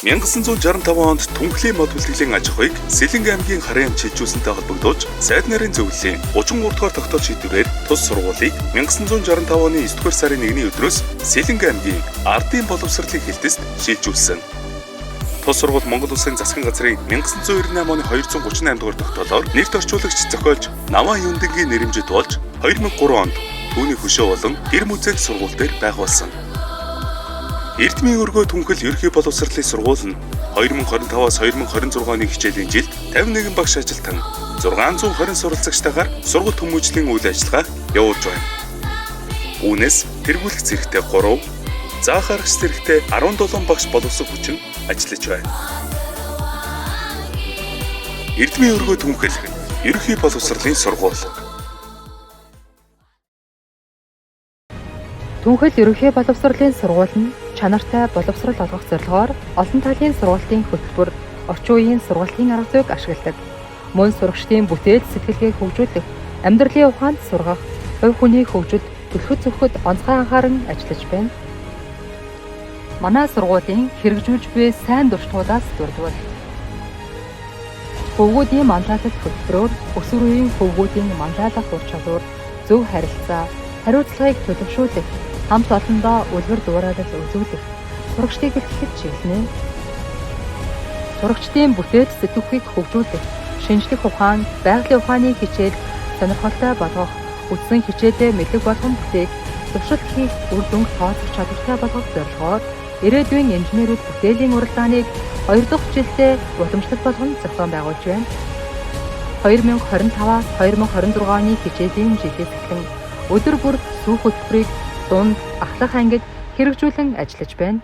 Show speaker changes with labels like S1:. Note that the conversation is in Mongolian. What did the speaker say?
S1: 1965 онд Түнхлийн мод бэлтгэлийн аж ахуйг Сэлэнг аймгийн Харын амт шилжүүлсэнтэй холбогдуулж сайд нарын зөвлөлийн 33 дугаар тогтоол шийдвэрээр тус сургуулийг 1965 оны 9 дугаар сарын 1-ний өдрөөс Сэлэнг аймгийн ардын боловсролын хэлтэст шилжүүлсэн. Тус сургууль Монгол Улсын засгийн газрын 1998 оны 238 дугаар тогтоолоор нэрт орчуулагч зохиолч Намаа Юндынгийн нэрэмжит болж 2003 онд түүний хөшөө болон гэр мүзэг сургууль дээр байгуулсан. Эрдмийн өргөө Түнхэл ерхий боловсролын сургууль нь 2025-аас 2026 оны хичээлийн жилд 51 багш ажилтан 620 суралцагчтайгаар сургууль хүмүүжлийн үйл ажиллагаа явуулж байна. Үүнээс тэргүүлэх зэрэгтэй 3, заах аргач зэрэгтэй 17 багш боловсрол хүчин ажиллаж байна. Эрдмийн өргөө Түнхэл ерхий боловсролын сургууль.
S2: Түнхэл ерөнхий боловсролын сургууль нь чанартай боловсрол олгох зорилгоор олон талын сургуулийн хөтөлбөр, орчин үеийн сургуулийн арга зүйг ашигладаг. Мөн сурагчдын бүтээл сэтгэлгээг хөгжүүлэх, амьдралын ухаанд сургах, хувь хүний хөгжилд төлөхөд зөвхөд онцгой анхааран ажиллаж байна. Манай сургуулийн хэрэгжүүлж буй сайн дуршлуудаас дурдвал хөвгүүдийн манлайлал хөтөлбөрөөр өсвөр үеийн хөвгүүдийн манлайлах ур чадвар, зөв харилцаа, хариуцлагыг төлөвшүүлэх, хамт олондоо үлгэр дуурайл үзүүлэх, сурагчдыг бэлтгэхэд чиглэнэ. Сурагчдын бүтээл сэтгэхүйг хөгжүүлэх, шинжлэх ухаан, байгалийн ухааны хичээл сонирхолтой болгох, үндсэн хичээлээ мэдлэг болгон бүтээх, туршилт хийх, үр дүнг тооцох чадвартай болгох зорилгоор ирээдүйн инженерүүд бүтээлийн уралдааныг 2 дахь жилдээ уламжлалт болгон зохион байгуулж байна. 2025-аас 2026 оны хичээлийн жилээс эхлэн өдөр бүр сүүх хөтөлбөрийг дунд ахлах ангид хэрэгжүүлэн ажиллаж байна.